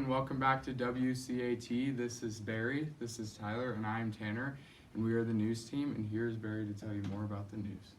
and welcome back to WCAT. This is Barry, this is Tyler, and I am Tanner, and we are the news team, and here's Barry to tell you more about the news.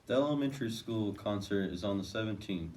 The elementary school concert is on the 17th, and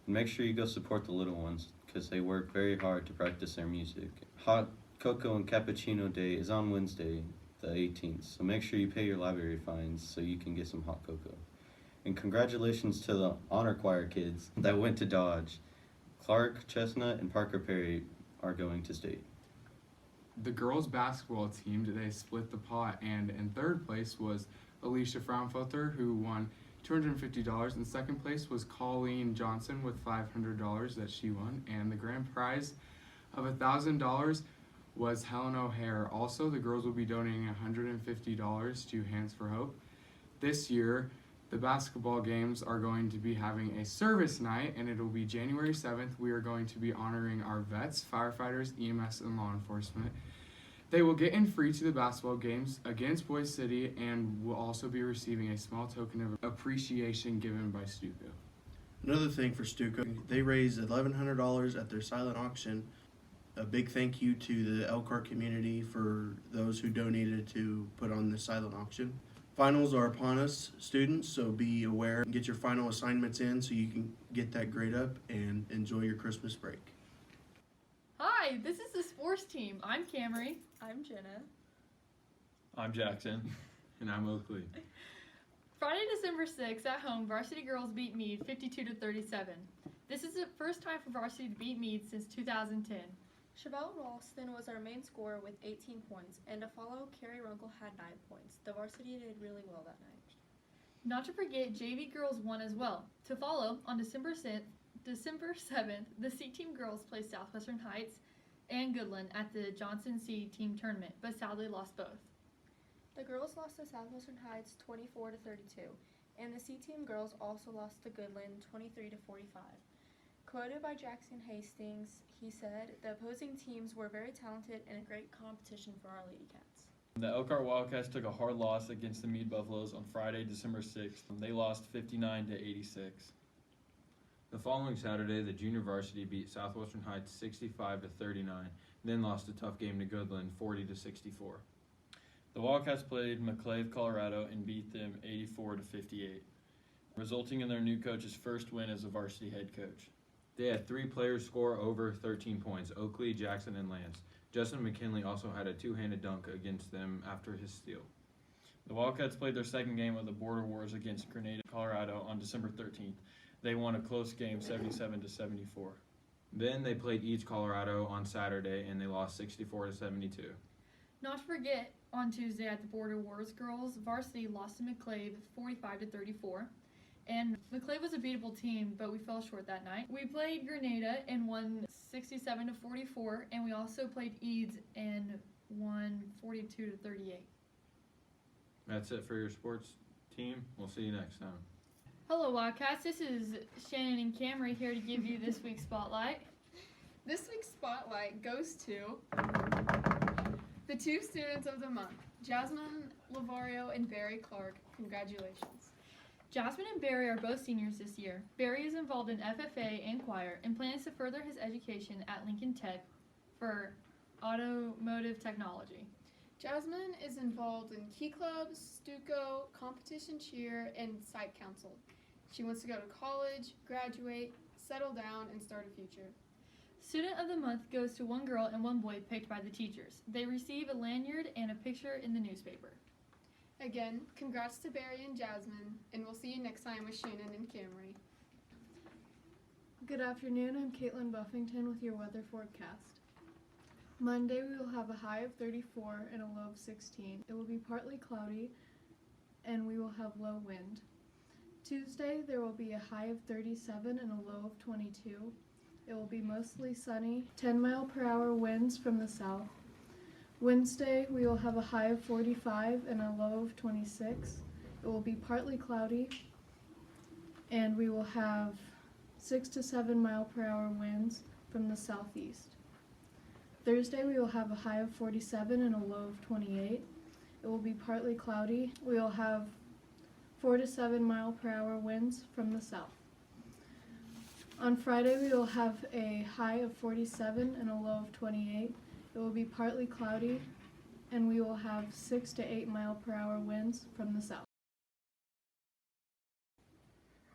make sure you go support the little ones because they work very hard to practice their music. Hot Cocoa and Cappuccino Day is on Wednesday, the 18th, so make sure you pay your library fines so you can get some hot cocoa. And congratulations to the Honor Choir kids that went to Dodge. Clark Chestnut and Parker Perry are going to state. The girls basketball team today split the pot, and in third place was Alicia Fraunfelter, who won $250. In second place was Colleen Johnson with $500 that she won, and the grand prize of $1,000 was Helen O'Hare. Also, the girls will be donating $150 to Hands for Hope. This year, the basketball games are going to be having a service night, and it'll be January 7th. We are going to be honoring our vets, firefighters, EMS, and law enforcement. They will get in free to the basketball games against Boise City and will also be receiving a small token of appreciation given by Stuco. Another thing for Stuco, they raised $1,100 at their silent auction. A big thank you to the Elkhart community for those who donated to put on the silent auction. Finals are upon us, students, so be aware and get your final assignments in so you can get that grade up and enjoy your Christmas break. Hi, this is the sports team. I'm Camry. I'm Jenna. I'm Jackson. And I'm Oakley. Friday, December 6th, at home, varsity girls beat Meade 52-37. This is the first time for varsity to beat Meade since 2010. Chevelle Ralston was our main scorer with 18 points, and to follow, Carrie Runkle had 9 points. The varsity did really well that night. Not to forget, JV girls won as well. To follow, on December 7th, the C Team girls played Southwestern Heights and Goodland at the Johnson C Team tournament, but sadly lost both. The girls lost to Southwestern Heights 24-32, and the C Team girls also lost to Goodland 23-45. Quoted by Jackson Hastings, he said, "The opposing teams were very talented and a great competition for our Lady Cats." The Elkhart Wildcats took a hard loss against the Meade Buffaloes on Friday, December 6th. They lost 59-86. The following Saturday, the junior varsity beat Southwestern Heights 65-39, then lost a tough game to Goodland 40-64. The Wildcats played McClave, Colorado, and beat them 84-58, resulting in their new coach's first win as a varsity head coach. They had 3 players score over 13 points, Oakley, Jackson, and Lance. Justin McKinley also had a two-handed dunk against them after his steal. The Wildcats played their second game of the Border Wars against Grenada, Colorado on December 13th. They won a close game 77-74. Then they played East Colorado on Saturday, and they lost 64-72. Not to forget, on Tuesday at the Border Wars girls, varsity lost to McClave 45-34. And McClave was a beatable team, but we fell short that night. We played Grenada and won 67-44, and we also played Eads and won 42-38. That's it for your sports team. We'll see you next time. Hello, Wildcats. This is Shannon and Camry here to give you this week's spotlight. This week's spotlight goes to the 2 students of the month, Jasmine Lavario and Barry Clark. Congratulations. Jasmine and Barry are both seniors this year. Barry is involved in FFA and choir and plans to further his education at Lincoln Tech for automotive technology. Jasmine is involved in Key Clubs, Stuco, competition cheer, and site council. She wants to go to college, graduate, settle down, and start a future. Student of the month goes to 1 girl and 1 boy picked by the teachers. They receive a lanyard and a picture in the newspaper. Again, congrats to Barry and Jasmine, and we'll see you next time with Shannon and Camry. Good afternoon, I'm Caitlin Buffington with your weather forecast. Monday we will have a high of 34 and a low of 16. It will be partly cloudy and we will have low wind. Tuesday there will be a high of 37 and a low of 22. It will be mostly sunny, 10-mile-per-hour winds from the south. Wednesday, we will have a high of 45 and a low of 26. It will be partly cloudy, and we will have 6 to 7 mile per hour winds from the southeast. Thursday, we will have a high of 47 and a low of 28. It will be partly cloudy. We will have 4 to 7 mile per hour winds from the south. On Friday, we will have a high of 47 and a low of 28. It will be partly cloudy, and we will have 6 to 8 mile per hour winds from the south.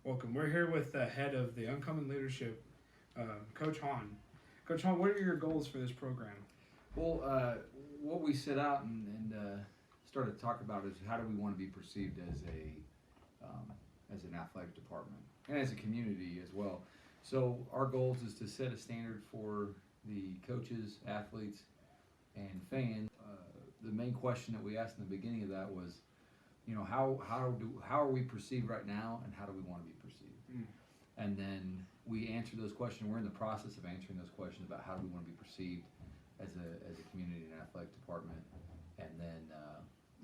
Welcome. We're here with the head of the Uncommon Leadership, Coach Hahn. Coach Hahn, what are your goals for this program? Well, what we set out and started to talk about is how do we want to be perceived as an athletic department and as a community as well. So our goals is to set a standard for the coaches, athletes, and fans. The main question that we asked in the beginning of that was, you know, how are we perceived right now, and how do we want to be perceived? And then we answered those questions. We're in the process of answering those questions about how do we want to be perceived as a community and athletic department. And then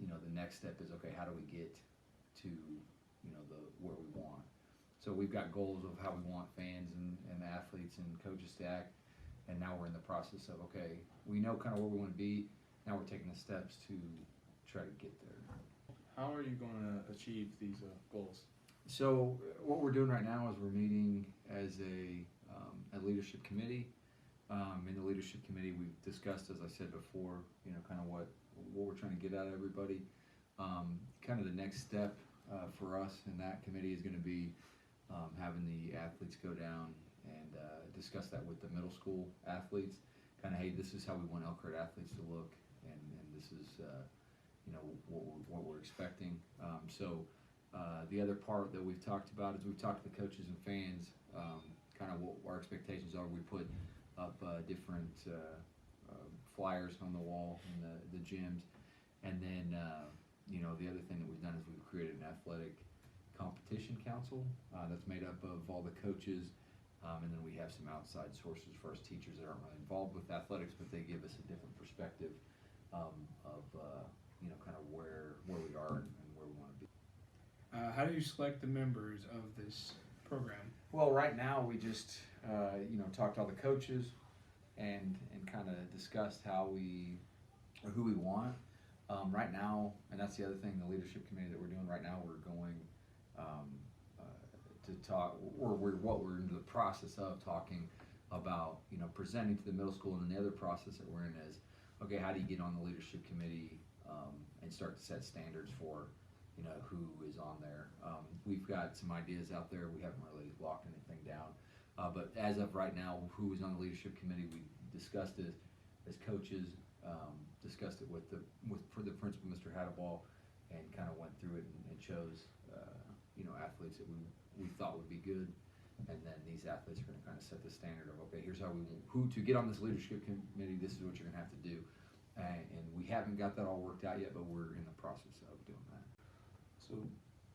you know, the next step is, okay, how do we get to, you know, where we want? So we've got goals of how we want fans and athletes and coaches to act, and now we're in the process of, okay, we know kind of where we want to be. Now we're taking the steps to try to get there. How are you going to achieve these goals? So what we're doing right now is we're meeting as a leadership committee. In the leadership committee, we've discussed, as I said before, you know, kind of what we're trying to get out of everybody. Kind of the next step for us in that committee is going to be having the athletes go down and discuss that with the middle school athletes. Kind of, hey, this is how we want Elkhart athletes to look, and this is you know, what we're expecting. So the other part that we've talked about is we've talked to the coaches and fans, kind of what our expectations are. We put up different flyers on the wall in the gyms, and then you know, the other thing that we've done is we've created an athletic competition council that's made up of all the coaches, and then we have some outside sources for us teachers that aren't really involved with athletics, but they give us a different perspective of you know, kind of where we are and where we want to be. How do you select the members of this program? Well, right now we just you know, talked to all the coaches and kind of discussed who we want. Right now, and that's the other thing, the leadership committee that we're doing right now, we're going to talk, or we're in the process of talking about, you know, presenting to the middle school, and then the other process that we're in is, okay, how do you get on the leadership committee and start to set standards for, you know, who is on there. We've got some ideas out there. We haven't really locked anything down. But as of right now, who is on the leadership committee, we discussed it as coaches, discussed it with the principal, Mr. Hadaball, and kind of went through it and chose, you know, athletes that we thought would be good. And then these athletes are going to kind of set the standard of, okay, here's how we want who to get on this leadership committee. This is what you're going to have to do. And we haven't got that all worked out yet, but we're in the process of doing that. So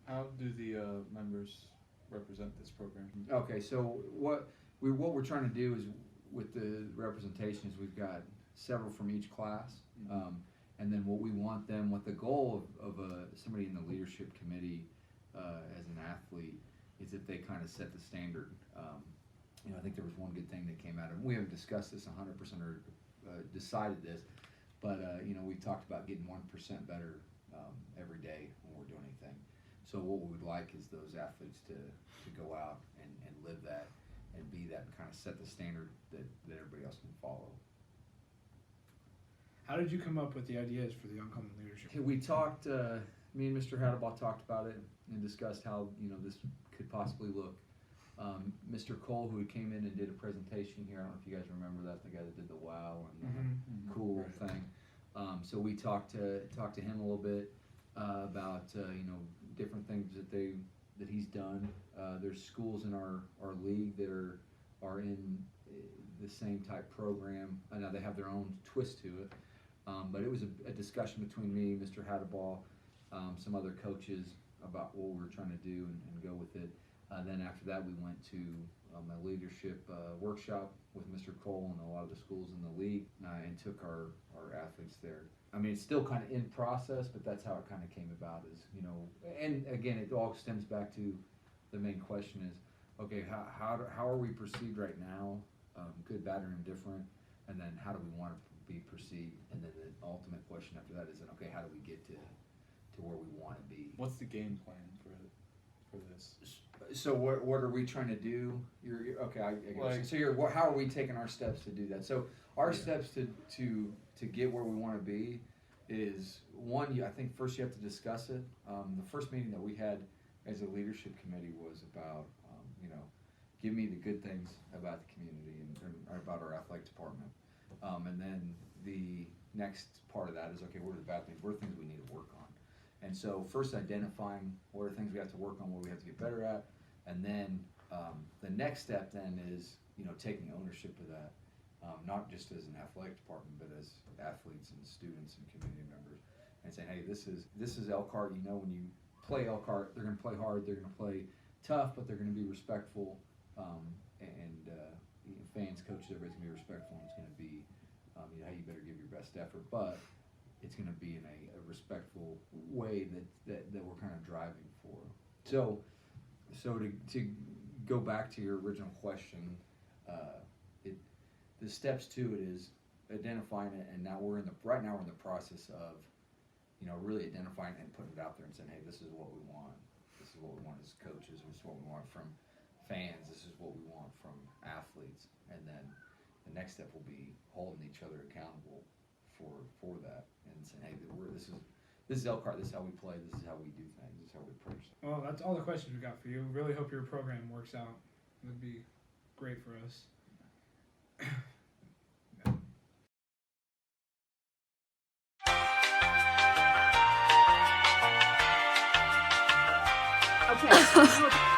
how do the members represent this program? Okay, so what we're trying to do is, with the representation, is we've got several from each class, and then what we want them, what the goal of somebody in the leadership committee as an athlete is that they kind of set the standard. You know, I think there was one good thing that came out of it. We haven't discussed this 100% or decided this, but you know, we talked about getting 1% better every day when we're doing anything. So what we would like is those athletes to go out and live that and be that, and kind of set the standard that everybody else can follow. How did you come up with the ideas for the Uncommon Leadership? We talked, me and Mr. Hadaball talked about it and discussed how, you know, this could possibly look. Mr. Cole, who came in and did a presentation here, I don't know if you guys remember that, the guy that did the wow and cool thing. So we talked to him a little bit about you know, different things that he's done. There's schools in our league that are in the same type program. Now they have their own twist to it, but it was a discussion between me, Mr. Hadaball, some other coaches about what we were trying to do and go with it. Then after that, we went to a leadership workshop with Mr. Cole and a lot of the schools in the league, and took our athletes there. I mean, it's still kind of in process, but that's how it kind of came about, is, you know, and again, it all stems back to the main question is, okay, how are we perceived right now, good, bad, or indifferent, and then how do we want to be perceived, and then the ultimate question after that is, then, okay, how do we get to where we want to be? What's the game plan for this? So what are we trying to do? Okay. I get what you're saying. Like- So how are we taking our steps to do that? So our Yeah. steps to get where we want to be is one. I think first you have to discuss it. The first meeting that we had as a leadership committee was about give me the good things about the community and about our athletic department. And then the next part of that is, okay, what are the bad things? What are things we need to work on? And so first identifying what are things we have to work on, what we have to get better at, and then the next step then is, taking ownership of that, not just as an athletic department, but as athletes and students and community members, and saying, hey, this is Elkhart. When you play Elkhart, they're going to play hard, they're going to play tough, but they're going to be respectful, and fans, coaches, everybody's going to be respectful, and it's going to be, hey, you better give your best effort, but it's going to be in a respectful way that we're kind of driving for. So to go back to your original question, the steps to it is identifying it, and now we're in the process of really identifying it and putting it out there and saying, hey, this is what we want. This is what we want as coaches. This is what we want from fans. This is what we want from athletes. And then the next step will be holding each other accountable for that and saying, hey, this is Elkhart. This is how we play. This is how we do things. This is how we approach things. Well, that's all the questions we got for you. Really hope your program works out. It would be great for us. Okay.